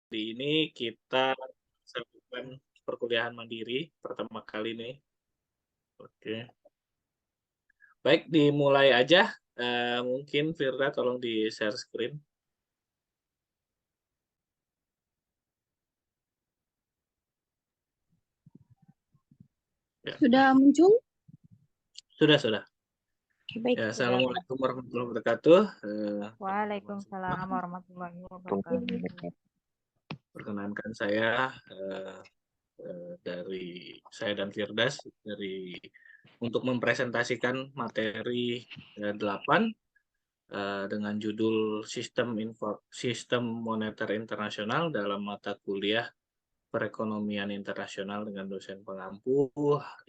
Di ini kita lakukan perkuliahan mandiri pertama kali nih. Oke. Baik, dimulai aja. Mungkin Firda tolong di-share screen. Ya, Sudah muncul? sudah. Baik. Ya, Assalamualaikum warahmatullahi wabarakatuh. Waalaikumsalam warahmatullahi wabarakatuh. Perkenankan saya saya dan Firdas untuk mempresentasikan materi 8 dengan judul Sistem Moneter Internasional dalam mata kuliah Perekonomian Internasional dengan dosen pengampu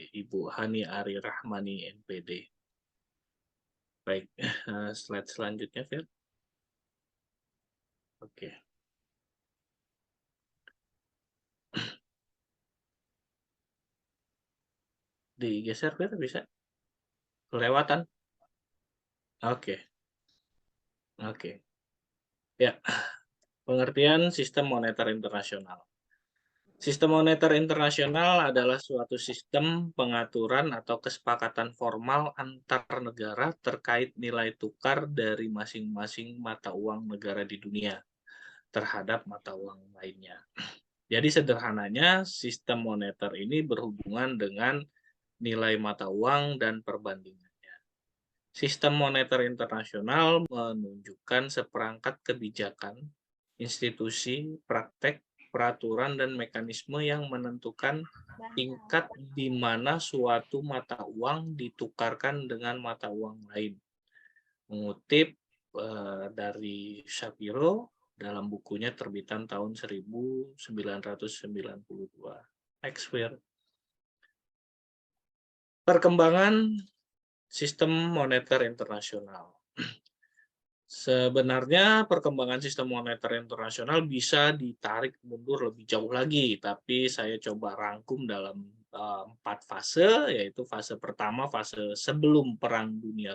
Ibu Hani Ari Rahmani MPD. Baik, slide selanjutnya, Fir. Oke. Digeser, Fir, bisa? Kelewatan? Oke. Ya, pengertian sistem moneter internasional. Sistem moneter internasional adalah suatu sistem pengaturan atau kesepakatan formal antar negara terkait nilai tukar dari masing-masing mata uang negara di dunia terhadap mata uang lainnya. Jadi sederhananya, sistem moneter ini berhubungan dengan nilai mata uang dan perbandingannya. Sistem moneter internasional menunjukkan seperangkat kebijakan, institusi, praktek, peraturan, dan mekanisme yang menentukan tingkat di mana suatu mata uang ditukarkan dengan mata uang lain. Mengutip dari Shapiro dalam bukunya terbitan tahun 1992. Next, Fir. Perkembangan sistem moneter internasional. Sebenarnya perkembangan sistem moneter internasional bisa ditarik mundur lebih jauh lagi, tapi saya coba rangkum dalam 4 fase, yaitu fase pertama, fase sebelum Perang Dunia,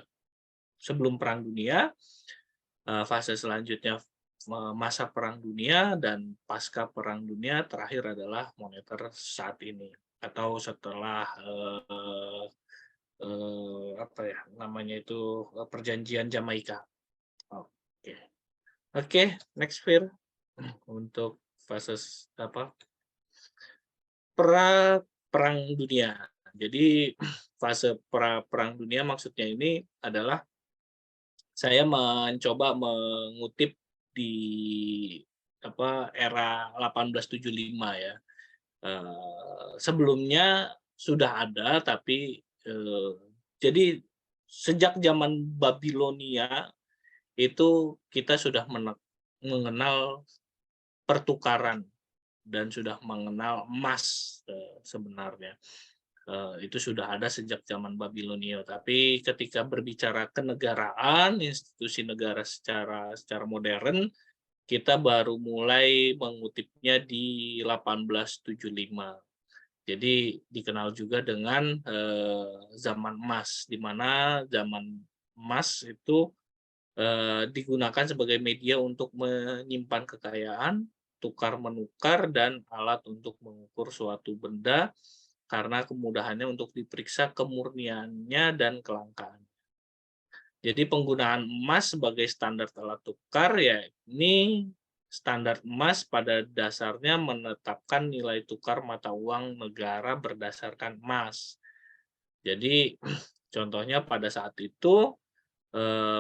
fase selanjutnya masa Perang Dunia, dan pasca Perang Dunia, terakhir adalah moneter saat ini atau setelah perjanjian Jamaika. Oke, next, Fir. Untuk fase perang dunia. Jadi fase perang dunia maksudnya ini adalah saya mencoba mengutip di era 1875 ya. Sebelumnya sudah ada, tapi jadi sejak zaman Babilonia itu kita sudah mengenal pertukaran dan sudah mengenal emas sebenarnya. Itu sudah ada sejak zaman Babilonia. Tapi ketika berbicara kenegaraan, institusi negara secara modern, kita baru mulai mengutipnya di 1875. Jadi dikenal juga dengan zaman emas, di mana zaman emas itu digunakan sebagai media untuk menyimpan kekayaan, tukar-menukar, dan alat untuk mengukur suatu benda karena kemudahannya untuk diperiksa kemurniannya dan kelangkaan. Jadi penggunaan emas sebagai standar alat tukar, ya ini standar emas pada dasarnya menetapkan nilai tukar mata uang negara berdasarkan emas. Jadi contohnya pada saat itu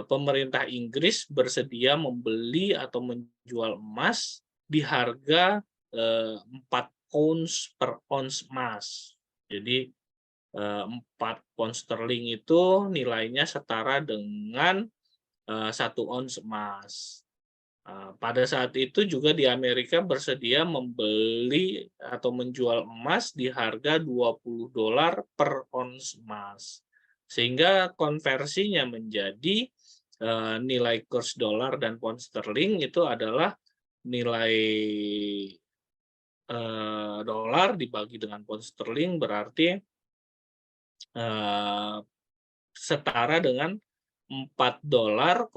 pemerintah Inggris bersedia membeli atau menjual emas di harga 4 ounce per ounce emas. Jadi 4 pound sterling itu nilainya setara dengan 1 ounce emas. Pada saat itu juga di Amerika bersedia membeli atau menjual emas di harga $20 per ounce emas. Sehingga konversinya menjadi nilai kurs dolar dan pound sterling itu adalah nilai dolar dibagi dengan pound sterling berarti setara dengan $4,867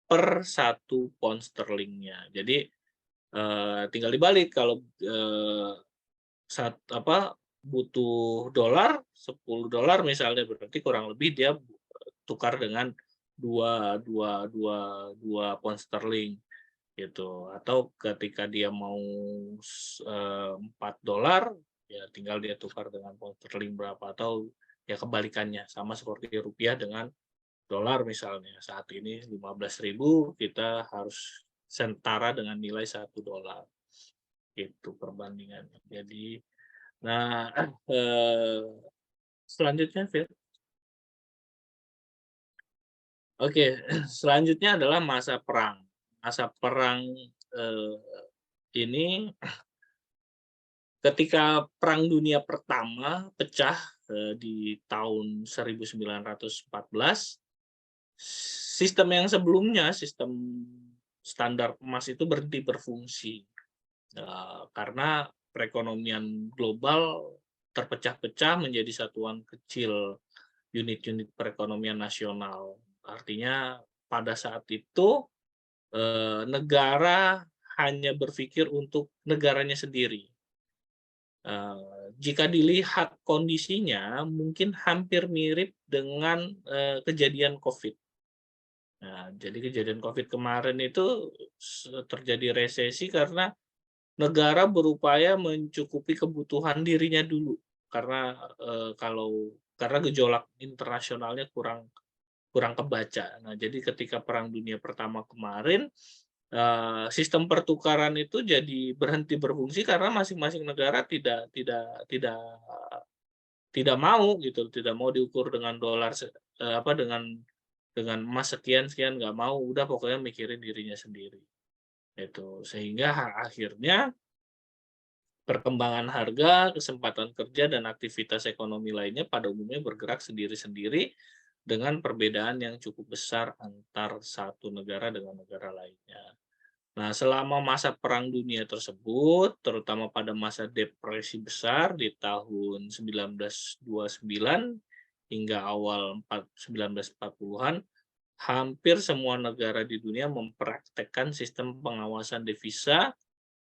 per 1 pound sterlingnya. Jadi tinggal dibalik kalau butuh dolar, $10 misalnya, berarti kurang lebih dia tukar dengan 2 pound sterling gitu. Atau ketika dia mau $4, ya tinggal dia tukar dengan pound sterling berapa, atau ya kebalikannya, sama seperti rupiah dengan dolar misalnya. Saat ini 15.000, kita harus setara dengan nilai $1. Itu perbandingannya. Jadi, nah, selanjutnya, Fir. Oke, selanjutnya adalah masa perang. Masa perang ini ketika Perang Dunia Pertama pecah di tahun 1914, sistem yang sebelumnya, sistem standar emas itu berhenti berfungsi karena perekonomian global terpecah-pecah menjadi satuan kecil, unit-unit perekonomian nasional. Artinya pada saat itu negara hanya berpikir untuk negaranya sendiri. Jika dilihat kondisinya mungkin hampir mirip dengan kejadian COVID. Nah, jadi kejadian COVID kemarin itu terjadi resesi karena negara berupaya mencukupi kebutuhan dirinya dulu, karena karena gejolak internasionalnya kurang kebaca. Nah, jadi ketika Perang Dunia Pertama kemarin, sistem pertukaran itu jadi berhenti berfungsi karena masing-masing negara tidak mau gitu, tidak mau diukur dengan dolar dengan emas sekian nggak mau, udah pokoknya mikirin dirinya sendiri. Itu sehingga akhirnya perkembangan harga, kesempatan kerja, dan aktivitas ekonomi lainnya pada umumnya bergerak sendiri-sendiri dengan perbedaan yang cukup besar antar satu negara dengan negara lainnya. Nah, selama masa Perang Dunia tersebut, terutama pada masa depresi besar di tahun 1929 hingga awal 1940-an, hampir semua negara di dunia mempraktekkan sistem pengawasan devisa,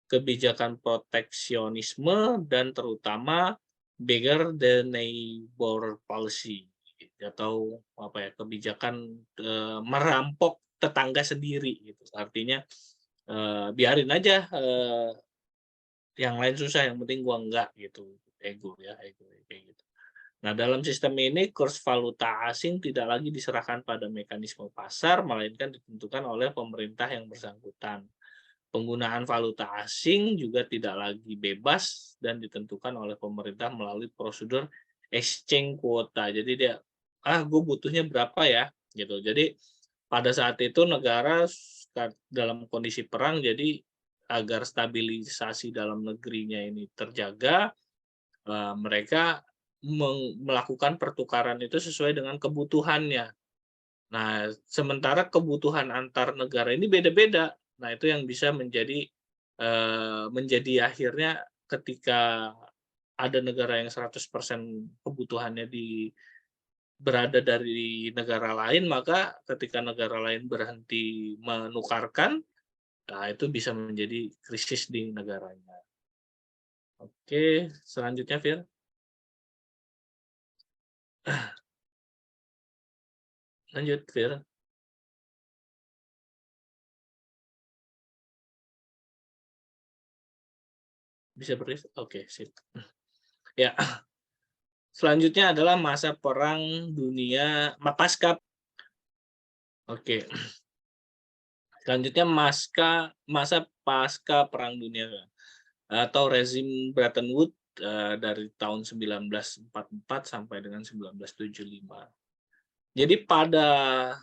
kebijakan proteksionisme, dan terutama beggar the neighbor policy, atau kebijakan merampok tetangga sendiri gitu. Artinya biarin aja yang lain susah, yang penting gua enggak gitu. Ego kayak gitu. Nah, dalam sistem ini kurs valuta asing tidak lagi diserahkan pada mekanisme pasar, melainkan ditentukan oleh pemerintah yang bersangkutan. Penggunaan valuta asing juga tidak lagi bebas dan ditentukan oleh pemerintah melalui prosedur exchange quota. Jadi dia, gue butuhnya berapa ya, gitu. Jadi pada saat itu negara dalam kondisi perang, jadi agar stabilisasi dalam negerinya ini terjaga, mereka melakukan pertukaran itu sesuai dengan kebutuhannya. Nah, sementara kebutuhan antar negara ini beda-beda. Nah, itu yang bisa menjadi akhirnya ketika ada negara yang 100% kebutuhannya berada dari negara lain, maka ketika negara lain berhenti menukarkan, nah itu bisa menjadi krisis di negaranya. Oke, selanjutnya, Fir. Lanjut, Fir. Bisa beri? Oke, sip. Ya, selanjutnya adalah masa Perang Dunia pasca. Oke, selanjutnya masa pasca Perang Dunia atau rezim Bretton Woods dari tahun 1944 sampai dengan 1975. Jadi pada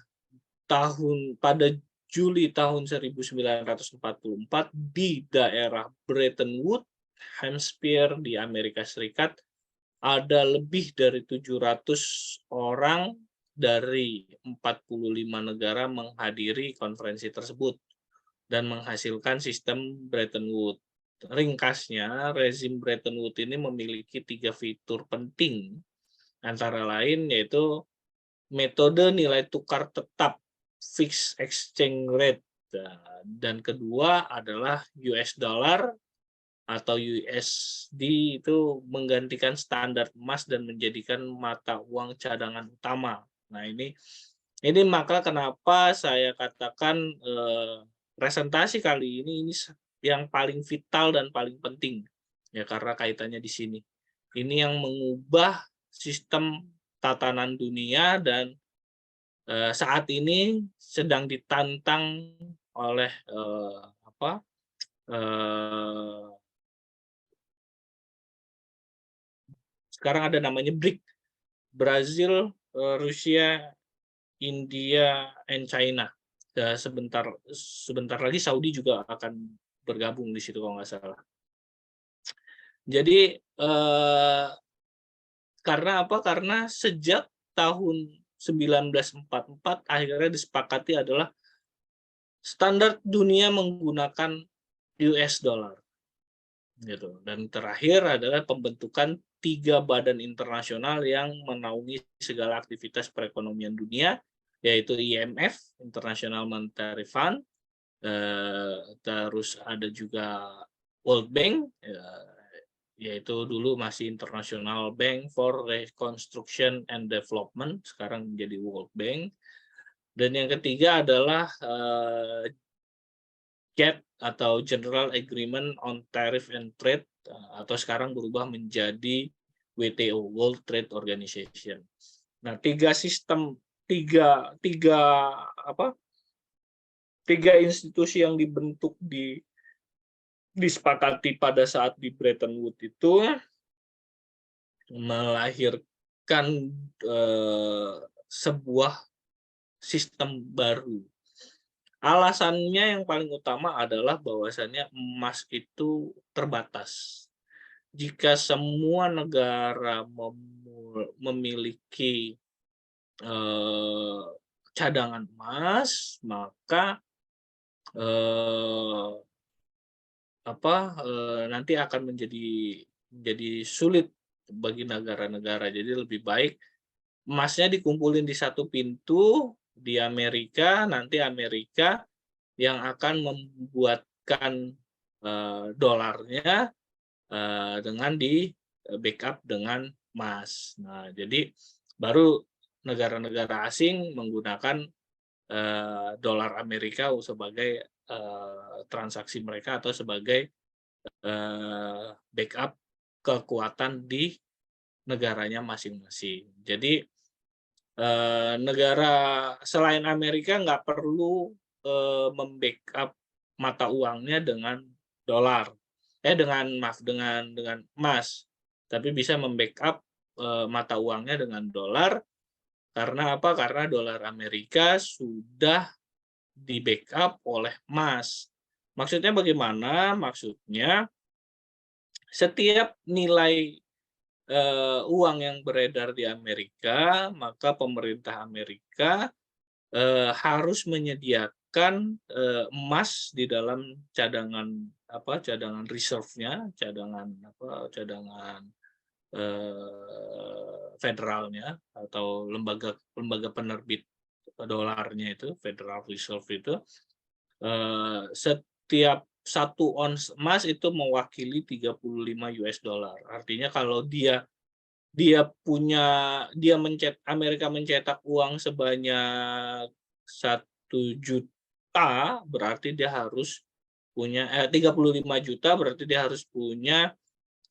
Juli tahun 1944 di daerah Bretton Woods, Hampshire di Amerika Serikat, ada lebih dari 700 orang dari 45 negara menghadiri konferensi tersebut dan menghasilkan sistem Bretton Woods. Ringkasnya, rezim Bretton Woods ini memiliki 3 fitur penting, antara lain yaitu metode nilai tukar tetap fixed exchange rate. Dan kedua adalah US dollar atau USD itu menggantikan standar emas dan menjadikan mata uang cadangan utama. Nah, ini maka kenapa saya katakan presentasi kali ini yang paling vital dan paling penting ya, karena kaitannya di sini. Ini yang mengubah sistem tatanan dunia dan saat ini sedang ditantang oleh sekarang ada namanya BRIC, Brazil, Rusia, India, and China. Sebentar lagi Saudi juga akan bergabung di situ kalau nggak salah. Jadi karena apa? Karena sejak tahun 1944 akhirnya disepakati adalah standar dunia menggunakan US dollar. Gitu. Dan terakhir adalah pembentukan 3 badan internasional yang menaungi segala aktivitas perekonomian dunia, yaitu IMF, International Monetary Fund, terus ada juga World Bank, yaitu dulu masih International Bank for Reconstruction and Development, sekarang menjadi World Bank. Dan yang ketiga adalah GATT atau General Agreement on Tariff and Trade, atau sekarang berubah menjadi WTO, World Trade Organization. Nah, tiga institusi yang disepakati pada saat di Bretton Woods itu melahirkan sebuah sistem baru. Alasannya yang paling utama adalah bahwasannya emas itu terbatas. Jika semua negara memiliki cadangan emas, maka nanti akan menjadi sulit bagi negara-negara. Jadi lebih baik emasnya dikumpulin di satu pintu di Amerika, nanti Amerika yang akan membuatkan dolarnya dengan di backup dengan emas. Nah, jadi baru negara-negara asing menggunakan dolar Amerika sebagai transaksi mereka atau sebagai backup kekuatan di negaranya masing-masing. Jadi negara selain Amerika nggak perlu membackup mata uangnya dengan dolar, dengan emas, tapi bisa membackup mata uangnya dengan dolar. Karena apa? Karena dolar Amerika sudah di backup oleh emas. Maksudnya bagaimana? Maksudnya setiap nilai uang yang beredar di Amerika, maka pemerintah Amerika harus menyediakan emas di dalam cadangan reserve-nya, cadangan federalnya atau lembaga penerbit dolarnya itu, Federal Reserve itu, setiap 1 ons emas itu mewakili 35 US dollar. Artinya kalau Amerika mencetak uang sebanyak 1 juta, berarti dia harus punya 35 juta, berarti dia harus punya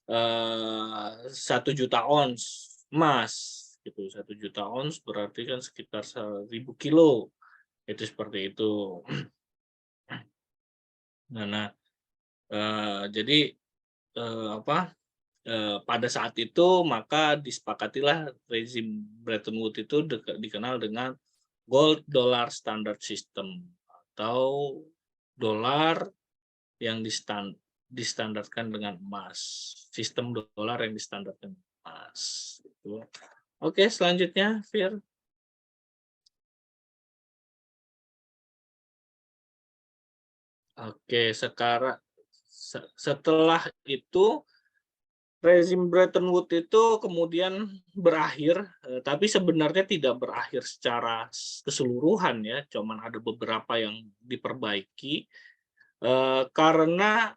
1 juta ons emas gitu. 1 juta ons berarti kan sekitar 1.000 kilo. Itu seperti itu. Nah, jadi pada saat itu maka disepakatilah rezim Bretton Woods itu dikenal dengan Gold Dollar Standard System atau dolar yang distandarkan dengan emas, sistem dolar yang distandarkan emas. Oke, selanjutnya, Fir. Oke, sekarang setelah itu rezim Bretton Woods itu kemudian berakhir, tapi sebenarnya tidak berakhir secara keseluruhan ya, cuman ada beberapa yang diperbaiki, karena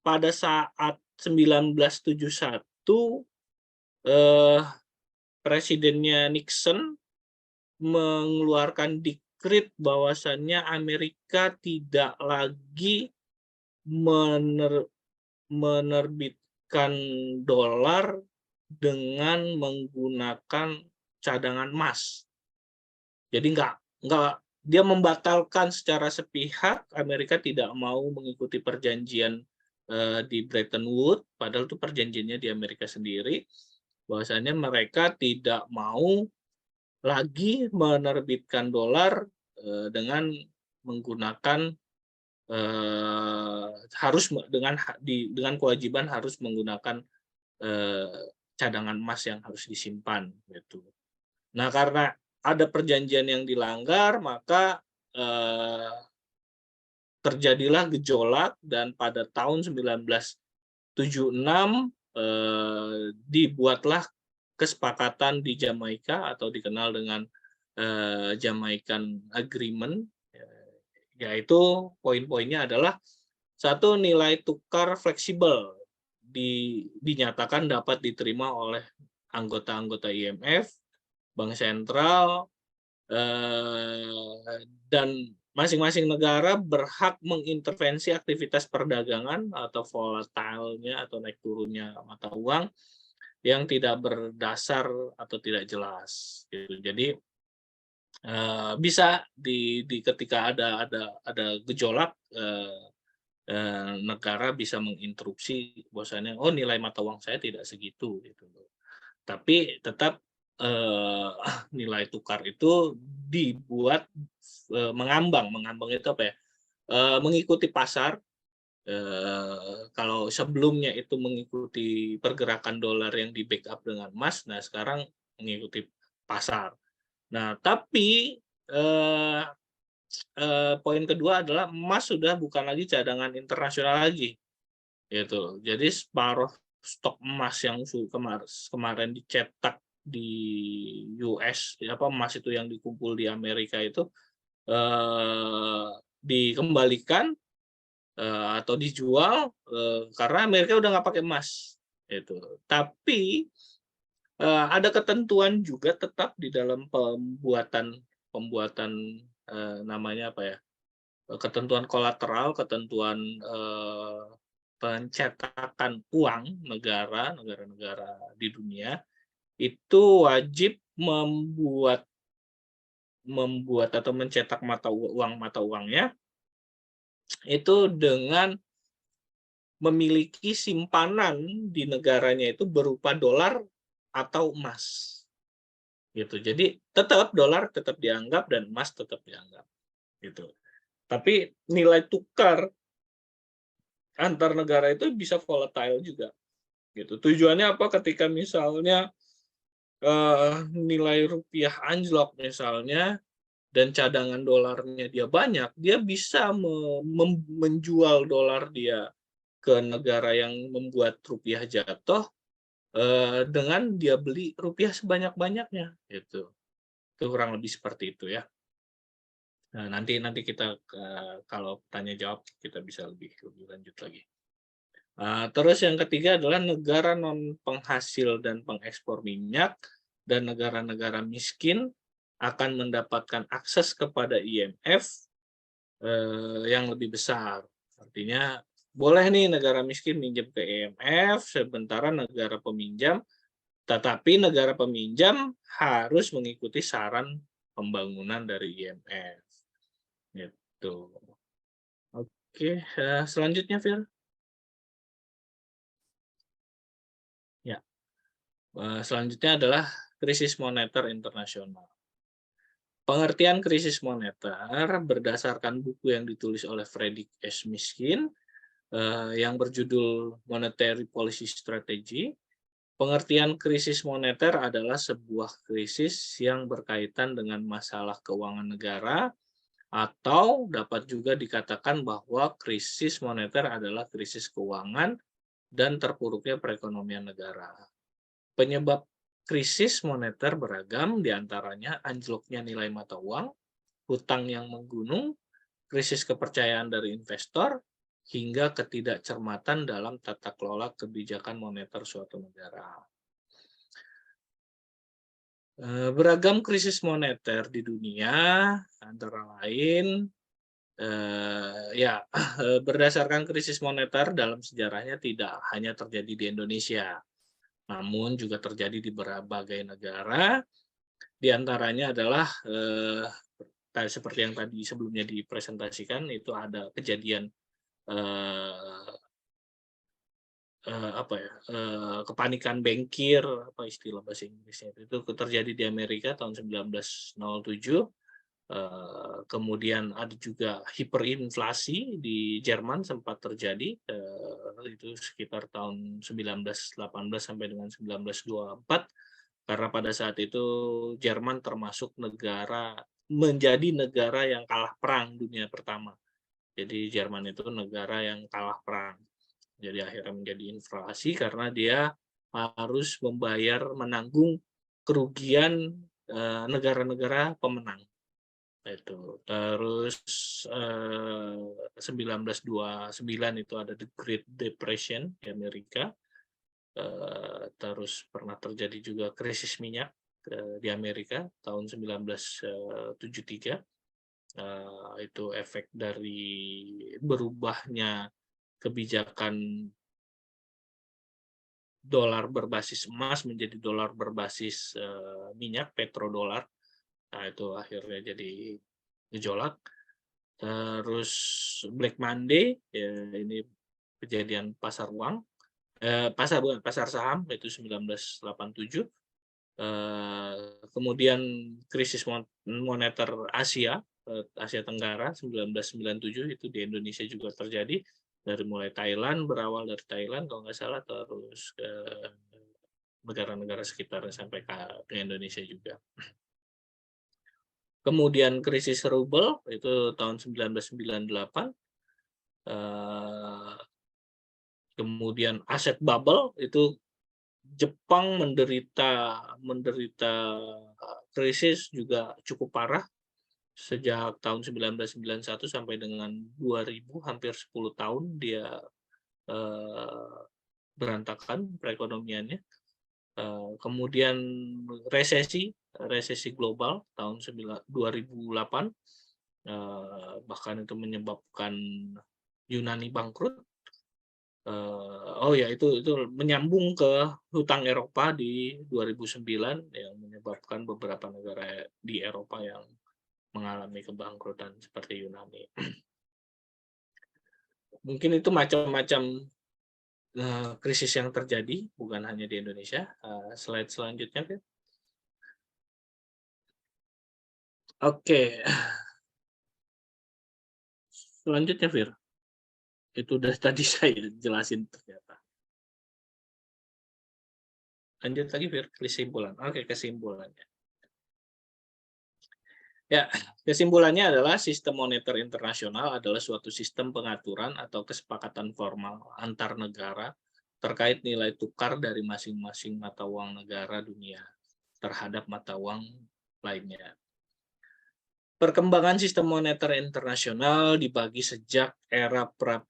pada saat 1971, presidennya Nixon mengeluarkan dekret bahwasannya Amerika tidak lagi menerbitkan dolar dengan menggunakan cadangan emas. Jadi nggak dia membatalkan secara sepihak. Amerika tidak mau mengikuti perjanjian di Bretton Woods, padahal itu perjanjiannya di Amerika sendiri, bahwasanya mereka tidak mau lagi menerbitkan dolar dengan menggunakan dengan kewajiban harus menggunakan cadangan emas yang harus disimpan gitu. Nah, karena ada perjanjian yang dilanggar, maka terjadilah gejolak dan pada tahun 1976 dibuatlah kesepakatan di Jamaika atau dikenal dengan Jamaican Agreement, yaitu poin-poinnya adalah satu, nilai tukar fleksibel dinyatakan dapat diterima oleh anggota-anggota IMF, Bank Sentral, dan masing-masing negara berhak mengintervensi aktivitas perdagangan atau volatilnya atau naik turunnya mata uang yang tidak berdasar atau tidak jelas. Gitu. Jadi bisa ketika ada gejolak, negara bisa menginterupsi bahwasannya nilai mata uang saya tidak segitu gitu. Tapi tetap nilai tukar itu dibuat mengambang itu apa ya? Mengikuti pasar. Kalau sebelumnya itu mengikuti pergerakan dolar yang di backup dengan emas, nah sekarang mengikuti pasar. Nah, tapi poin kedua adalah emas sudah bukan lagi cadangan internasional lagi, gitu. Jadi separuh stok emas yang kemarin dicetak di US, emas itu yang dikumpul di Amerika itu dikembalikan atau dijual karena Amerika udah nggak pakai emas, gitu. Tapi ada ketentuan juga tetap di dalam pembuatan namanya apa ya? Ketentuan kolateral, ketentuan pencetakan uang negara-negara di dunia itu wajib membuat atau mencetak mata uangnya itu dengan memiliki simpanan di negaranya itu berupa dolar atau emas. Gitu. Jadi tetap dolar tetap dianggap dan emas tetap dianggap. Gitu. Tapi nilai tukar antar negara itu bisa volatile juga. Gitu. Tujuannya apa? Ketika misalnya nilai rupiah anjlok misalnya dan cadangan dolarnya dia banyak, dia bisa menjual dolar dia ke negara yang membuat rupiah jatuh dengan dia beli rupiah sebanyak-banyaknya gitu. Itu kurang lebih seperti itu ya. Nah, nanti kita kalau tanya jawab kita bisa lebih lanjut lagi. Terus yang ketiga adalah negara non penghasil dan pengekspor minyak dan negara-negara miskin akan mendapatkan akses kepada IMF yang lebih besar. Artinya boleh nih negara miskin minjem ke IMF, sementara negara peminjam, tetapi negara peminjam harus mengikuti saran pembangunan dari IMF. Gitu. Oke, selanjutnya Phil. Ya, selanjutnya adalah krisis moneter internasional. Pengertian krisis moneter berdasarkan buku yang ditulis oleh Friedrich S. Mishkin yang berjudul Monetary Policy Strategy. Pengertian krisis moneter adalah sebuah krisis yang berkaitan dengan masalah keuangan negara, atau dapat juga dikatakan bahwa krisis moneter adalah krisis keuangan dan terpuruknya perekonomian negara. Penyebab krisis moneter beragam, diantaranya anjloknya nilai mata uang, hutang yang menggunung, krisis kepercayaan dari investor, hingga ketidakcermatan dalam tata kelola kebijakan moneter suatu negara. Beragam krisis moneter di dunia, antara lain berdasarkan krisis moneter dalam sejarahnya tidak hanya terjadi di Indonesia, namun juga terjadi di berbagai negara. Di antaranya adalah seperti yang tadi sebelumnya dipresentasikan, itu ada kejadian kepanikan bankir, apa istilah bahasa Inggrisnya itu terjadi di Amerika tahun 1907. Kemudian ada juga hiperinflasi di Jerman sempat terjadi, itu sekitar tahun 1918 sampai dengan 1924, karena pada saat itu Jerman termasuk menjadi negara yang kalah perang dunia pertama. Jadi Jerman itu negara yang kalah perang. Jadi akhirnya menjadi inflasi karena dia harus menanggung kerugian negara-negara pemenang. Itu. Terus 1929 itu ada The Great Depression di Amerika. Terus pernah terjadi juga krisis minyak di Amerika tahun 1973. Itu efek dari berubahnya kebijakan dolar berbasis emas menjadi dolar berbasis minyak, petrodolar. Nah, itu akhirnya jadi gejolak. Terus Black Monday, ya, ini kejadian pasar uang, pasar saham, itu 1987. Kemudian krisis moneter Asia Tenggara 1997, itu di Indonesia juga terjadi. Dari mulai berawal dari Thailand kalau nggak salah, terus ke negara-negara sekitar sampai ke Indonesia juga. Kemudian krisis rubel itu tahun 1998. Kemudian aset bubble, itu Jepang menderita krisis juga cukup parah sejak tahun 1991 sampai dengan 2000, hampir 10 tahun dia berantakan perekonomiannya. Kemudian resesi global tahun 2008, bahkan itu menyebabkan Yunani bangkrut. Itu menyambung ke hutang Eropa di 2009 yang menyebabkan beberapa negara di Eropa yang mengalami kebangkrutan seperti Yunani. Mungkin itu macam-macam krisis yang terjadi, bukan hanya di Indonesia. Slide selanjutnya, Fir. Oke. Selanjutnya, Fir. Itu udah tadi saya jelasin ternyata. Lanjut lagi, Fir, kesimpulan. Oke, kesimpulannya. Ya, kesimpulannya adalah sistem moneter internasional adalah suatu sistem pengaturan atau kesepakatan formal antar negara terkait nilai tukar dari masing-masing mata uang negara dunia terhadap mata uang lainnya. Perkembangan sistem moneter internasional dibagi sejak era Perang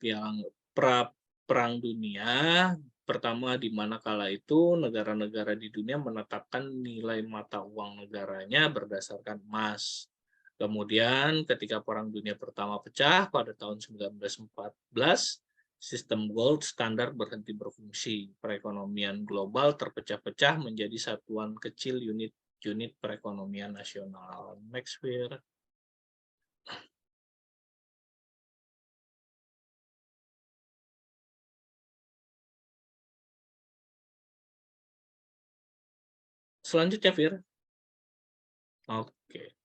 Dunia Pertama, di mana kala itu negara-negara di dunia menetapkan nilai mata uang negaranya berdasarkan emas. Kemudian ketika Perang Dunia Pertama pecah pada tahun 1914, sistem gold standar berhenti berfungsi. Perekonomian global terpecah-pecah menjadi satuan kecil unit perekonomian nasional. Next, Fir. Selanjutnya, Fir. Oke.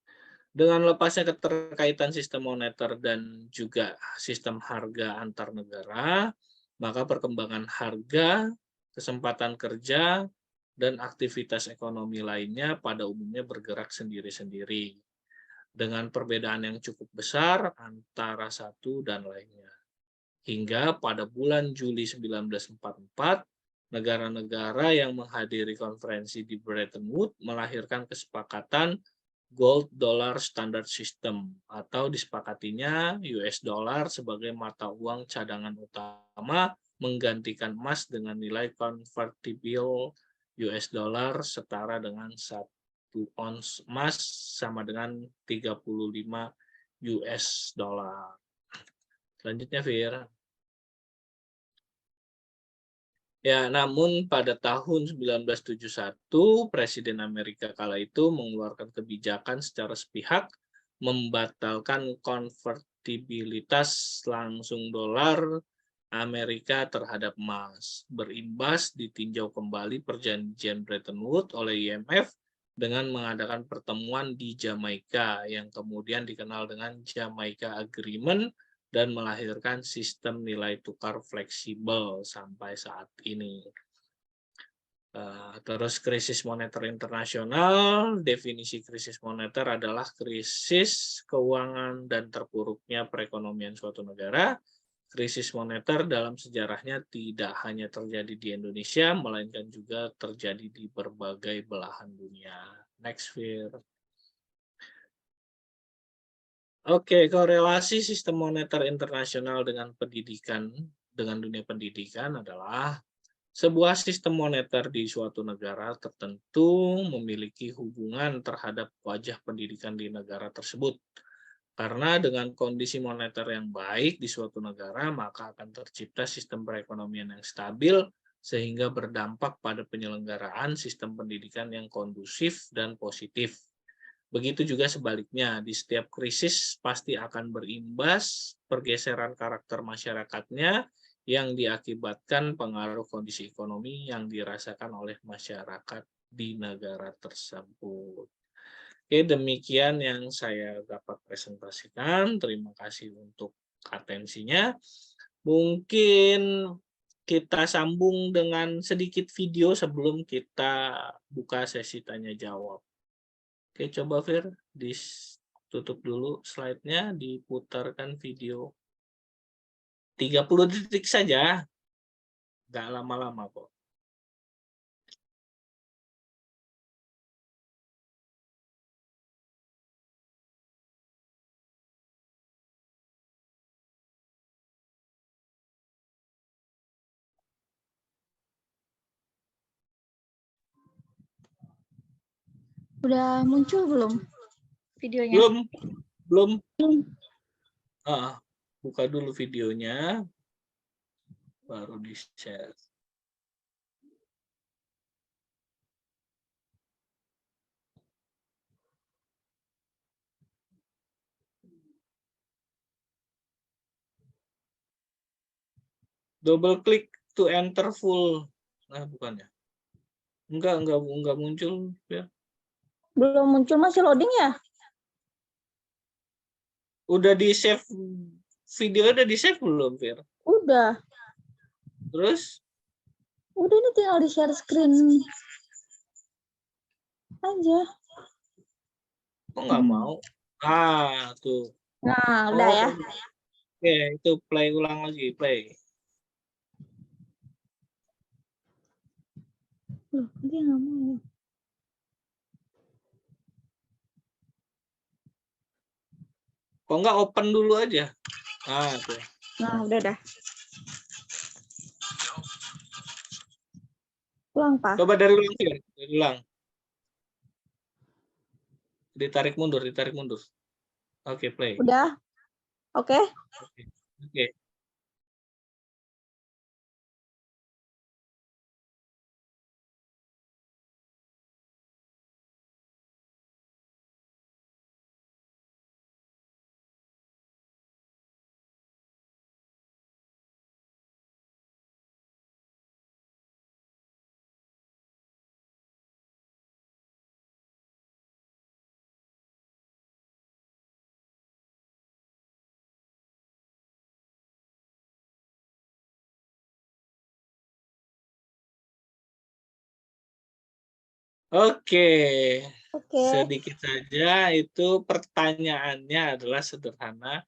Dengan lepasnya keterkaitan sistem moneter dan juga sistem harga antar negara, maka perkembangan harga, kesempatan kerja, dan aktivitas ekonomi lainnya pada umumnya bergerak sendiri-sendiri dengan perbedaan yang cukup besar antara satu dan lainnya. Hingga pada bulan Juli 1944, negara-negara yang menghadiri konferensi di Bretton Woods melahirkan kesepakatan Gold Dollar Standard System, atau disepakatinya US dollar sebagai mata uang cadangan utama menggantikan emas dengan nilai convertible US dollar setara dengan 1 ons emas sama dengan 35 US dollar. Selanjutnya, Fir. Ya, namun pada tahun 1971, Presiden Amerika kala itu mengeluarkan kebijakan secara sepihak membatalkan konvertibilitas langsung dolar Amerika terhadap emas. Berimbas ditinjau kembali perjanjian Bretton Woods oleh IMF dengan mengadakan pertemuan di Jamaika yang kemudian dikenal dengan Jamaica Agreement dan melahirkan sistem nilai tukar fleksibel sampai saat ini. Terus krisis moneter internasional, definisi krisis moneter adalah krisis keuangan dan terpuruknya perekonomian suatu negara. Krisis moneter dalam sejarahnya tidak hanya terjadi di Indonesia, melainkan juga terjadi di berbagai belahan dunia. Next, Fir. Oke, korelasi sistem moneter internasional dengan pendidikan, dengan dunia pendidikan adalah sebuah sistem moneter di suatu negara tertentu memiliki hubungan terhadap wajah pendidikan di negara tersebut. Karena dengan kondisi moneter yang baik di suatu negara, maka akan tercipta sistem perekonomian yang stabil sehingga berdampak pada penyelenggaraan sistem pendidikan yang kondusif dan positif. Begitu juga sebaliknya, di setiap krisis pasti akan berimbas pergeseran karakter masyarakatnya yang diakibatkan pengaruh kondisi ekonomi yang dirasakan oleh masyarakat di negara tersebut. Oke, demikian yang saya dapat presentasikan. Terima kasih untuk atensinya. Mungkin kita sambung dengan sedikit video sebelum kita buka sesi tanya jawab. Oke, coba Fir, ditutup dulu slide-nya, diputarkan video. 30 detik saja, nggak lama-lama kok. Udah muncul belum videonya? Belum. Buka dulu videonya, baru di-share. Double klik to enter full. Nah, bukannya. Enggak muncul ya. Belum muncul, masih loading ya? Udah di-save, video udah di-save belum, Fir? Udah. Terus? Udah, ini tinggal di-share screen aja. Kok nggak mau? Tuh. Nah, udah ya. Oke, itu play ulang lagi, play. Loh, dia nggak mau. Kok nggak open dulu aja? Tuh. Nah, udah dah. Ulang, Pak. Coba dari ulang, Fir. Dari ulang. Ditarik mundur. Oke, play. Udah? Oke. Oke. Oke. Sedikit saja, itu pertanyaannya adalah sederhana.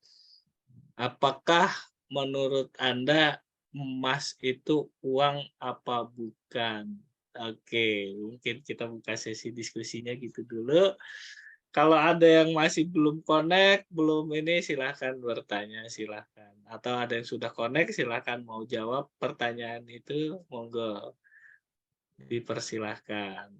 Apakah menurut Anda emas itu uang apa bukan? Oke, mungkin kita buka sesi diskusinya gitu dulu. Kalau ada yang masih belum connect, belum ini silahkan bertanya, silahkan. Atau ada yang sudah connect, silahkan mau jawab pertanyaan itu, monggo dipersilahkan.